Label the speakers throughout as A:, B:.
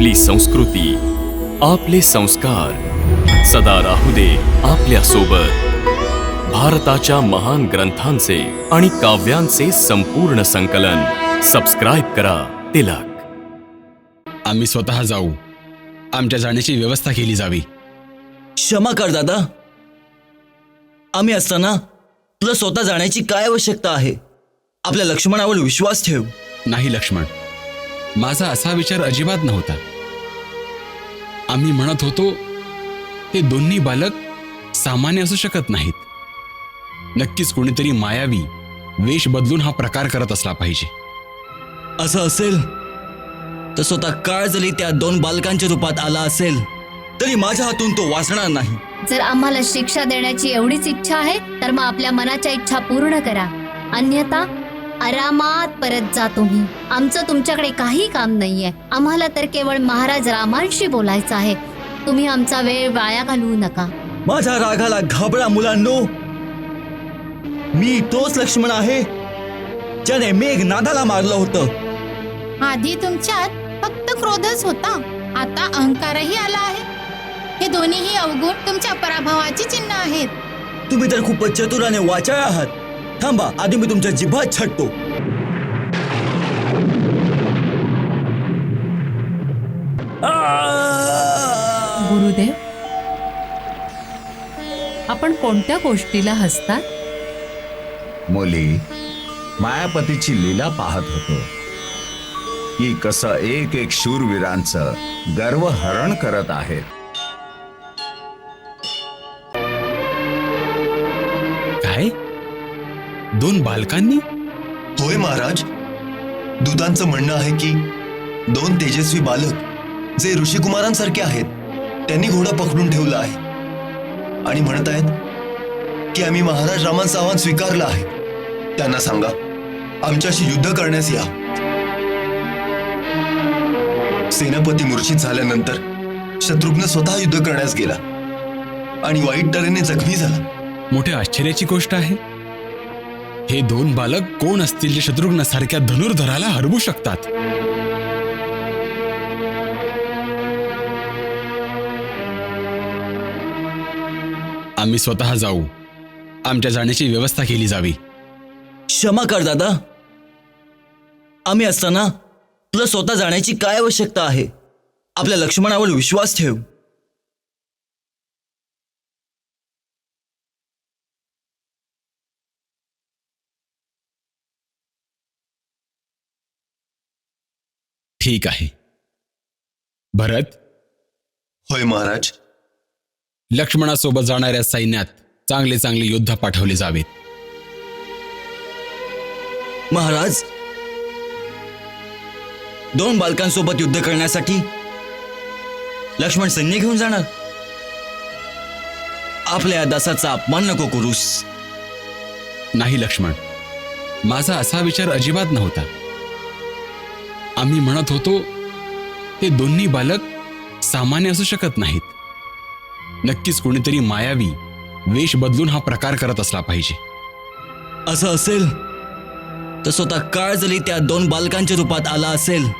A: आपली संस्कृती, आपले संस्कार सदा राहू दे आपल्या सोबत. भारताच्या महान ग्रंथांचे आणि काव्यांचे संपूर्ण संकलन. सबस्क्राईब करा तिलक.
B: आम्ही स्वतः जाऊ. आमच्या जाण्याची व्यवस्था केली जावी.
C: क्षमा कर दादा. आम्ही असताना तुला स्वतः जाण्याची काय आवश्यकता आहे? आपल्या लक्ष्मणावर विश्वास ठेव.
B: नाही लक्ष्मण, माझा असा विचार अजिबात नव्हता. आम्ही म्हणत होतो ते दोन्ही बालक सामान्य असू शकत नाहीत. नक्कीच कोणीतरी मायावी वेश बदलून हा प्रकार करत असला पाहिजे.
C: असं असेल तर स्वतः काळ जरी त्या दोन बालकांच्या रूपात आला असेल तरी माझ्या हातून तो वाचणार नाही.
D: जर आम्हाला शिक्षा देण्याची एवढीच इच्छा आहे तर मग आपल्या मनाच्या इच्छा पूर्ण करा, अन्यथा आरामात परत जा तुम्ही. आमचं तुमच्याकडे काही काम नाहीये. आम्हाला तर केवळ महाराज रामांशी बोलायचं आहे. तुम्ही आमचा वेळ वाया घालवू नका.
C: माझ्या रागाला घाबरा मुलांनो. मी तोच लक्ष्मण आहे ज्याने मेघनादाला मारलं होतं.
E: आधी तुमच्यात फक्त क्रोधच होता, आता अहंकारही आला आहे. हे दोन्हीही अवगुण तुमच्या पराभवाची चिन्ह आहेत.
C: तुम्ही तर खूपच चतुर आणि वाचाळ आहात. थांबा, आधी मी तुमच्या जिभात छाटतो.
F: गुरुदेव, आपण कोणत्या गोष्टीला हसतात?
G: मुली, मायापतीची लीला पाहत होतो की कसं एक एक शूरवीरांचं गर्व हरण करत आहेत.
B: काय? दोन बालकांनी?
H: होय महाराज. दूतांचं म्हणणं आहे की दोन तेजस्वी बालक जे ऋषिकुमारांसारखे आहेत त्यांनी घोडा पकडून ठेवला आहे आणि म्हणत आहेत की आम्ही महाराज रामांचं आव्हान स्वीकारलं आहे. त्यांना सांगा आमच्याशी युद्ध करण्यास या. सेनापती मूर्छित झाल्यानंतर शत्रुघ्न स्वतः युद्ध करण्यास गेला आणि वाईट तऱ्हेने जखमी झाला.
B: मोठ्या आश्चर्याची गोष्ट आहे. हे दोन बालक कोण असतील जे शत्रुघ्नासारख्या धनुर्धराला हरवू शकतात? आम्ही स्वतः जाऊ. आमच्या जाण्याची व्यवस्था केली जावी.
C: क्षमा कर दादा. आम्ही असताना तुला स्वतः जाण्याची काय आवश्यकता आहे? आपल्या लक्ष्मणावर विश्वास ठेव.
B: ठीक आहे. भरत,
H: होय महाराज.
B: लक्ष्मणासोबत जाणाऱ्या सैन्यात चांगले चांगले योद्धा पाठवले जावेत.
C: महाराज, दोन बालकांसोबत युद्ध करण्यासाठी लक्ष्मण सैन्य घेऊन जाणार? आपल्या या दासाचा अपमान नको करूस.
B: नाही लक्ष्मण, माझा असा विचार अजिबात नव्हता. आम्ही म्हणत होतो ते दोन्ही बालक सामान्य असू शकत नाहीत. नक्कीच कोणीतरी मायावी वेश बदलून हा प्रकार करत असला पाहिजे.
C: असं असेल तर स्वतः काळ जरी त्या दोन बालकांच्या रूपात आला असेल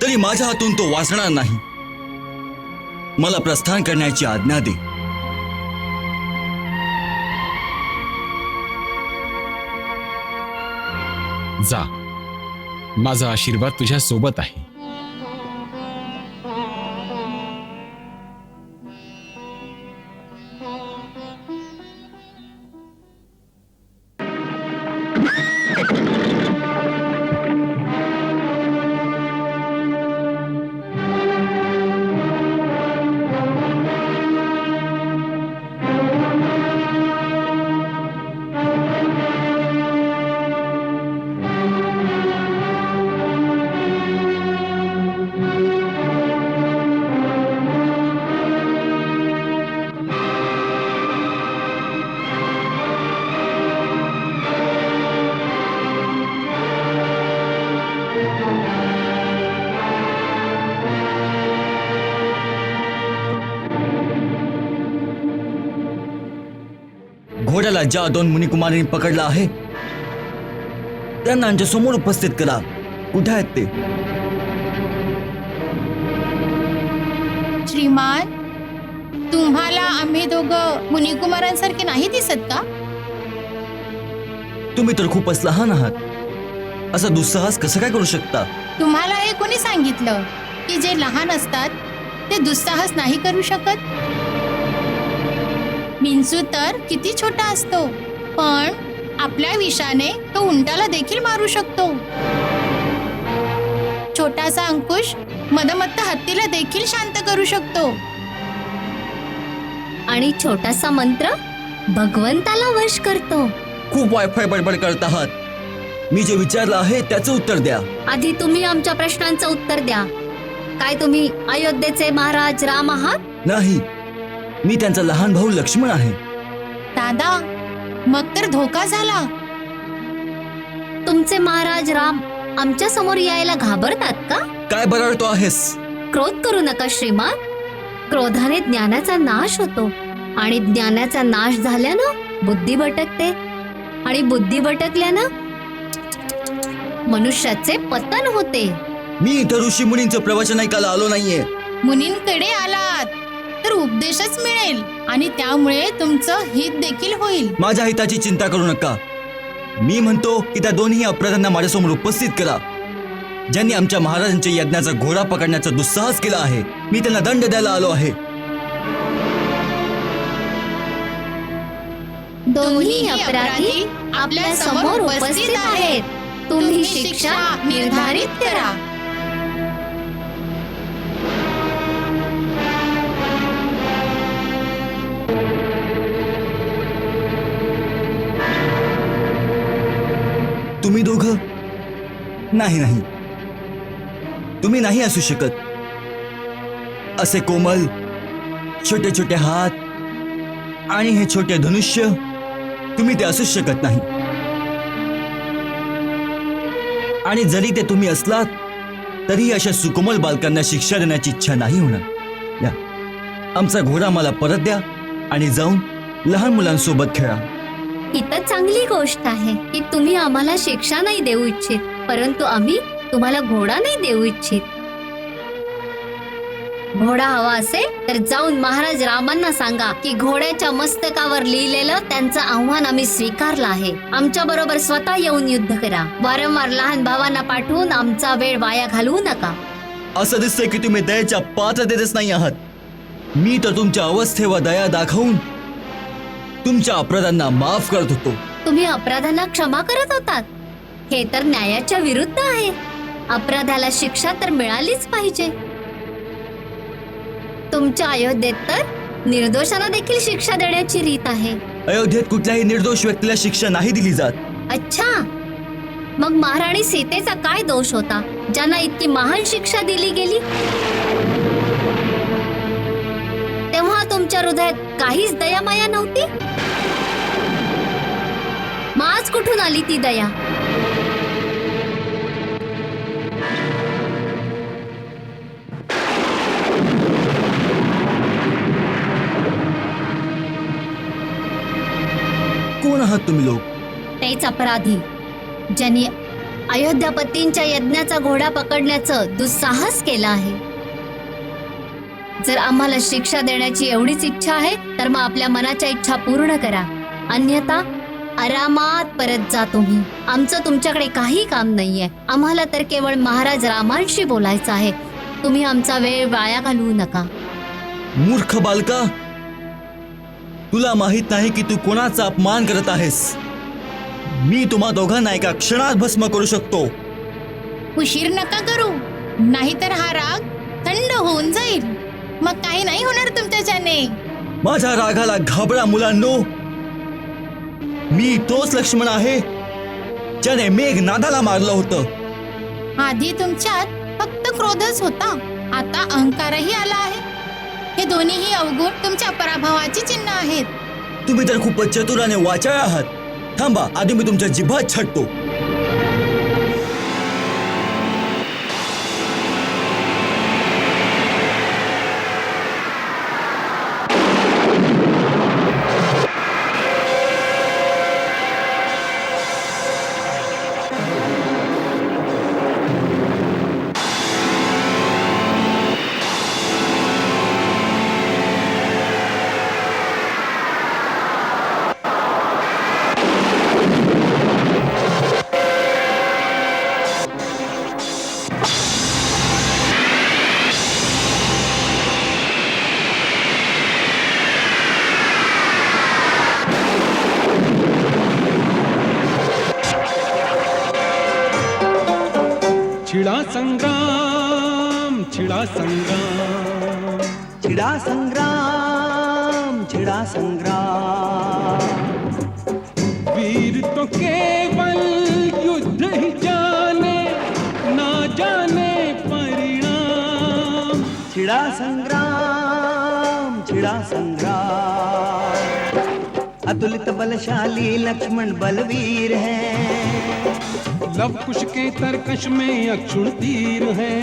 C: तरी माझ्या हातून तो वाचणार नाही. मला प्रस्थान करण्याची आज्ञा दे.
B: जा, माझा आशीर्वाद तुझ्या सोबत आहे.
C: घोड्याला ज्या दोन मुनिकुमारांनी पकडला आहे त्यांना आमच्या समोर उपस्थित करा. कुठे आहेत ते?
E: श्रीमान, तुम्हाला आम्ही दोघं मुनिकुमारांसारखे नाही दिसत का?
C: तुम्ही तर खूपच लहान आहात. असा दुस्साहस कसं काय करू शकता?
E: तुम्हाला हे कोणी सांगितलं की जे लहान असतात ते दुस्साहस नाही करू शकत? मिन्सू तर किती छोटा असतो, पण आपल्या विषाने तो उंटाला देखील मारू शकतो. छोटासा अंकुश मदमत्त हत्तीला देखील शांत करू शकतो.
D: आणि छोटासा मंत्र भगवंताला वश करतो.
C: खूप वायफाय बडबड करत आहात. मी जे विचारलं आहे त्याचं उत्तर द्या.
D: आधी तुम्ही आमच्या प्रश्नांचं उत्तर द्या. काय तुम्ही अयोध्येचे महाराज राम आहात?
C: नाही, मी त्यांचा लहान भाऊ लक्ष्मण आहे.
E: दादा, मग तर धोका झाला.
D: तुमचे महाराज राम आमच्या समोर यायला घाबरतात का?
C: काय बरळतो आहेस?
D: क्रोध करू नका श्रीमान. क्रोधाने ज्ञानाचा नाश होतो आणि ज्ञानाचा नाश झाल्यानं बुद्धी भटकते आणि बुद्धी भटकल्यानं मनुष्याचे पतन होते.
C: मी इथं ऋषी मुनींचं प्रवचन ऐकायला आलो नाहीये.
E: मुनींकडे आलात तर उपदेशच मिळेल आणि त्यामुळे तुमचं हित देखील होईल.
C: माझ्या हिताची चिंता करू नका. मी म्हणतो की त्या दोन्ही अपराधांना माझ्यासमोर उपस्थित करा, ज्यांनी आमच्या महाराजांच्या यज्ञाचा घोडा पकडण्याचा दुस्साहस केला आहे. मी त्यांना दंड द्यायला आलो आहे.
D: दोन्ही अपराधी आपल्या समोर उपस्थित आहेत. तुम्ही शिक्षा निर्धारित करा.
C: तुम्ही दोघं नाही नाही, तुम्ही नाही असू शकत. असे कोमल छोटे छोटे हात आणि हे छोटे धनुष्य, तुम्ही ते असूच शकत नाही. आणि जरी ते तुम्ही असलात तरी अशा सुकोमल बालकांना शिक्षा देण्याची इच्छा नाही होणार. या, आमचा घोडा मला परत द्या आणि जाऊन लहान मुलांसोबत खेळा.
D: ही तर चांगली गोष्ट आहे की तुम्ही आम्हाला शिक्षा नाही देऊ इच्छित, परंतु आम्ही तुम्हाला घोडा नाही देऊ इच्छित. घोडा हवा असेल तर जाऊन महाराज रामांना सांगा की घोड्याच्या मस्तकावर लिहिलेलं त्यांचं आव्हान आम्ही स्वीकारलं आहे. आमच्या बरोबर स्वतः येऊन युद्ध करा. वारंवार लहान भावांना पाठवून आमचा वेळ वाया घालवू नका.
C: असं दिसतंय की तुम्ही दयेच्या पात्रतेतच नाही आहात. मी तर तुमच्या अवस्थेवर दया दाखवून तुमच्या अपराधांना माफ करत होतो.
D: तुम्ही अपराधांना क्षमा करत होतात. हे तर न्यायाच्या विरुद्ध आहे. अपराधाला शिक्षा तर मिळालीच पाहिजे. तुमच्या अयोध्येत तर निर्दोषांना देखील शिक्षा देण्याची रीत आहे.
C: अयोध्येत कुठल्याही निर्दोष व्यक्तीला शिक्षा नाही दिली जात.
D: अच्छा, मग महाराणी सीतेचा काय दोष होता ज्यांना इतकी महान शिक्षा दिली गेली? तेव्हा तुमच्या हृदयात काहीच दयामाया नव्हती. मग आज कुठून आली ती दया?
C: कोण आहात तुम्ही लोक?
D: तेच अपराधी ज्यांनी अयोध्यापतींच्या यज्ञाचा घोडा पकडण्याचं दुस्साहस केलं आहे. जर आम्हाला शिक्षा देण्याची एवढीच इच्छा आहे तर मग आपल्या मनाच्या इच्छा पूर्ण करा, अन्यथा आरामात परत जा तुम्ही. आमचं तुमच्याकडे काही काम नाहीये. आम्हाला तर केवळ महाराज रामांशी बोलायचं आहे. तुम्ही आमचा वेळ वाया घालवू नका.
C: मूर्ख बालका, तुला माहित नाही की तू कोणाचा अपमान करत आहेस. मी तुम्हा दोघांना एका क्षणात भस्म करू शकतो.
E: उशीर नका करू, नाहीतर हा राग थंड होऊन जाईल. मग काही नाही होणार तुमच्याच्याने.
C: माझ्या रागाला घाबरा मुलांनो. मी तोच लक्ष्मण आहे ज्याने मेघनादाला मारलं होतं.
E: आधी तुमच्यात फक्त क्रोधच होता, आता अहंकारही आला आहे. हे दोन्हीही अवगुण तुमच्या पराभवाची चिन्ह आहेत.
C: तुम्ही तर खूपच चतुर आणि वाचाळ आहात. थांबा, आधी मी तुमच्या जिभात छाटतो.
I: संग्राम छिड़ा संग्राम
J: छिड़ा संग्राम, छिड़ा संग्राम।
I: वीर तो केवल युद्ध ही जाने, ना जाने परिणाम।
J: छिड़ा संग्राम, छिड़ा संग्राम। अतुलित बलशाली लक्ष्मण बलवीर है,
I: लव कुश के तरकश में अक्षुण तीर है।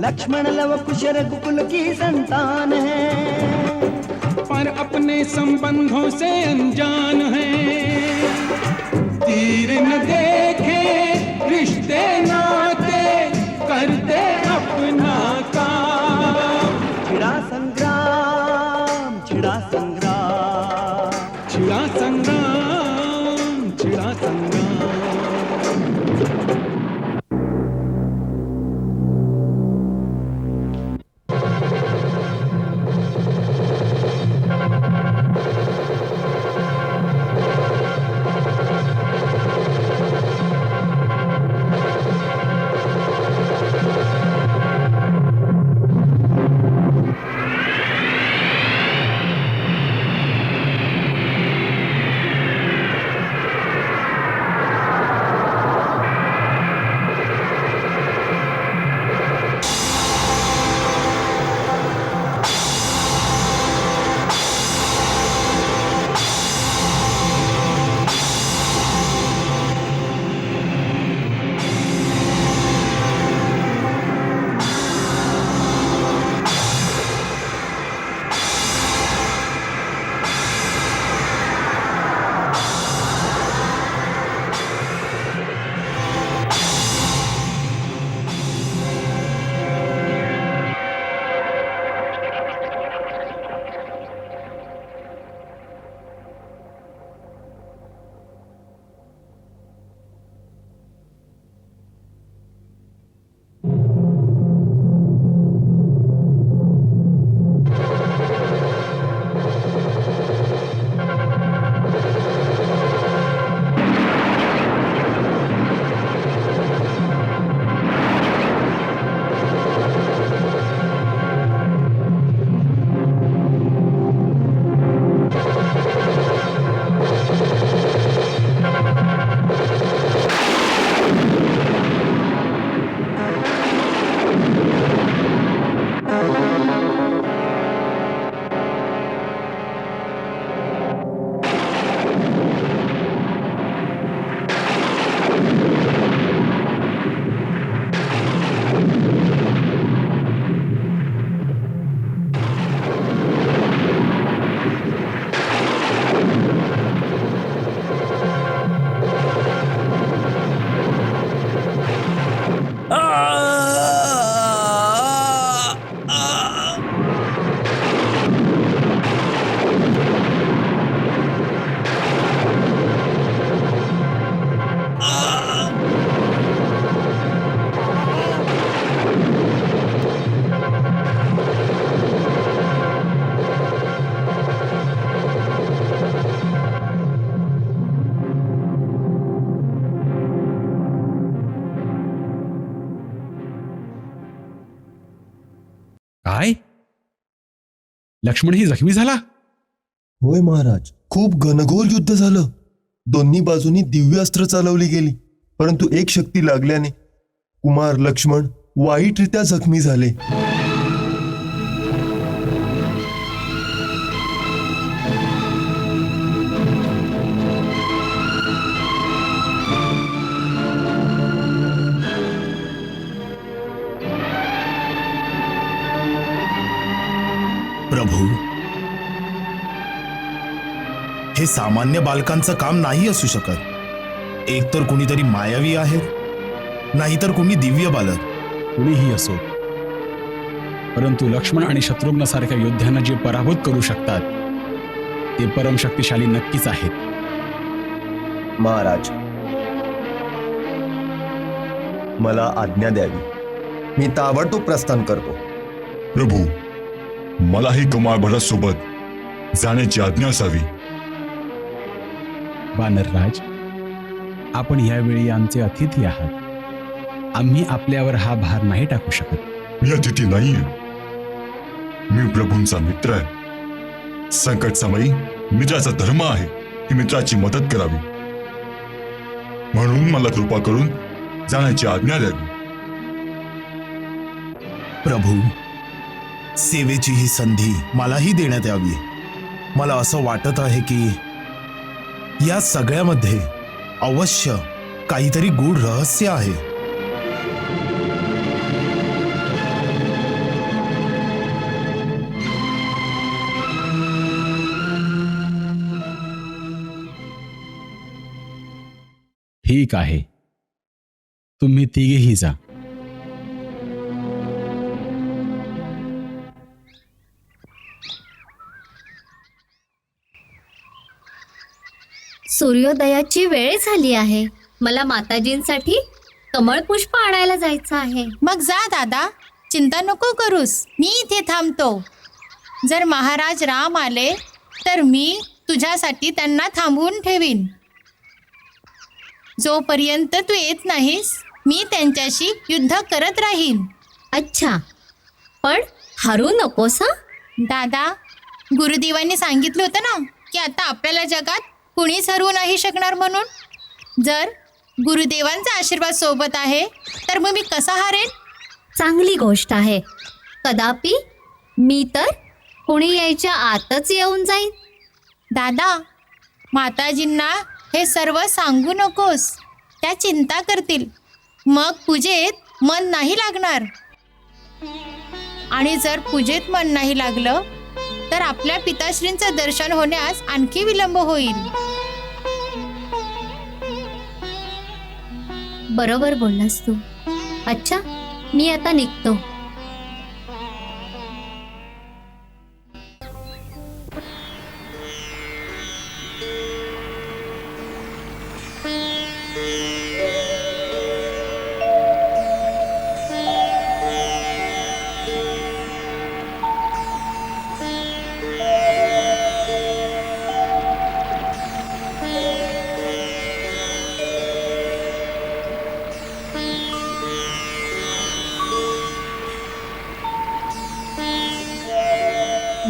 J: लक्ष्मण लव कुश रघुकुल की संतान है,
I: पर अपने संबंधों से अनजान है। तीर न देखे रिश्ते नाते, करते अपना काम।
J: छिड़ा संग्राम, छिड़ा संग्राम।
I: छिड़ा संग्राम, छिड़ा संग्राम।
B: काय? लक्ष्मणही जखमी झाला?
H: होय महाराज, खूप घनघोर युद्ध झालं. दोन्ही बाजूनी दिव्य अस्त्र चालवली गेली, परंतु एक शक्ती लागल्याने कुमार लक्ष्मण वाईटरित्या जखमी झाले.
K: प्रभू, हे सामान्य बालकांचं काम नाही असू शकत. एक तर कुणीतरी मायावी आहे, नाहीतर कुणी दिव्य बालक.
B: कुणीही असो, परंतु लक्ष्मण आणि शत्रुघ्नासारख्या योद्ध्यांना जे पराभूत करू शकतात ते परमशक्तिशाली नक्कीच आहेत.
H: महाराज, मला आज्ञा द्यावी. मी ताबडतोब प्रस्थान करतो.
L: प्रभू, मलाही कुमार भरतसोबत जाण्याची आज्ञा असावी.
B: वानरराज, आपण यावेळी आमचे अतिथी आहात. आम्ही आपल्यावर हा भार नाही टाकू शकत.
L: मी अतिथी नाहीये. मी प्रभूंचा मित्र आहे. संकट समयी मित्राचा धर्म आहे की मित्राची मदत करावी. म्हणून मला कृपा करून जाण्याची आज्ञा द्यावी.
K: प्रभू, सेवेची ही संधी मलाही देण्यात यावी. मला असं वाटत आहे की या सगळ्यामध्ये अवश्य काहीतरी गूढ रहस्य आहे.
B: ठीक आहे, तुम्ही तिघेही जा.
D: सूर्योदयाची वेळ झाली आहे. मला माताजींसाठी कमळ पुष्प आणायला जायचं आहे.
E: मग जा दादा, चिंता नको करूस, मी इथे थांबतो. जर महाराज राम आले तर मी तुझ्यासाठी त्यांना थांबवून ठेवीन. जोपर्यंत तू येत नाहीस मी त्यांच्याशी युद्ध करत राहीन.
D: अच्छा, पण हरू नकोस हं?
E: दादा, गुरुदेवांनी सांगितलं होतं ना की आता आपल्याला जगात कुणीच हरवू नाही शकणार म्हणून. जर गुरुदेवांचा आशीर्वाद सोबत आहे तर मग मी कसा हारेन?
D: चांगली गोष्ट आहे. कदापि मी तर कुणी यायच्या आतच येऊन जाईन.
E: दादा, माताजींना हे सर्व सांगू नकोस, त्या चिंता करतील. मग पूजेत मन नाही लागणार. आणि जर पूजेत मन नाही लागलं तर आपल्या पिताश्रींचं दर्शन होण्यास आणखी विलंब होईल.
D: बरोबर बोललास तू. अच्छा, मी आता निघतो.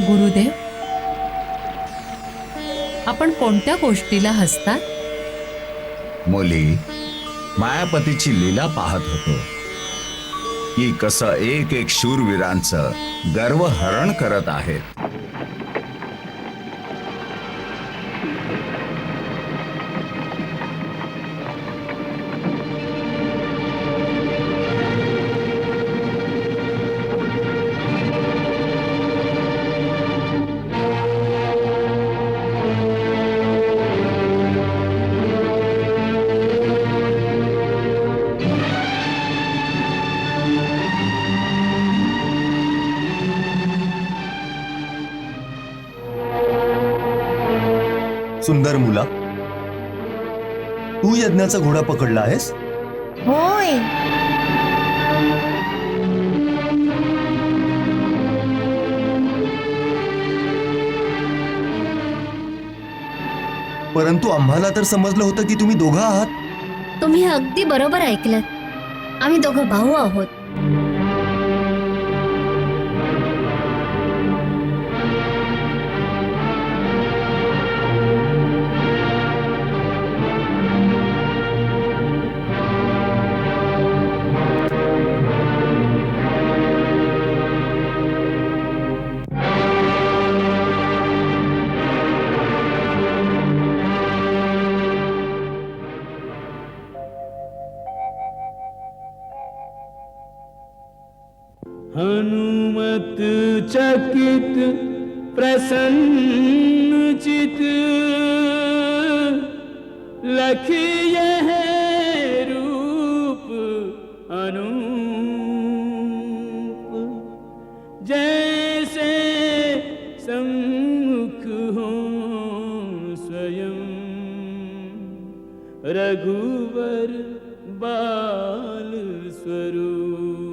F: गुरुदेव, आपण कोणत्या गोष्टीला हसतात?
G: मुली, मायापतीची लीला पाहत होतो की कसं एक एक शूरवीरांचं गर्व हरण करत आहेत.
H: सुंदर मुला, तू यज्ञाचा घोडा पकडला आहेस?
E: होय.
H: परंतु आम्हाला तर समजलं होतं की तुम्ही दोघं आहात.
D: तुम्ही अगदी बरोबर ऐकलं. आम्ही दोघं भाऊ आहोत.
I: हनुमत चकित प्रसन्न चित लखिए है रूप अनूप, जैसे सम्मुख हो स्वयं रघुवर बाल स्वरूप।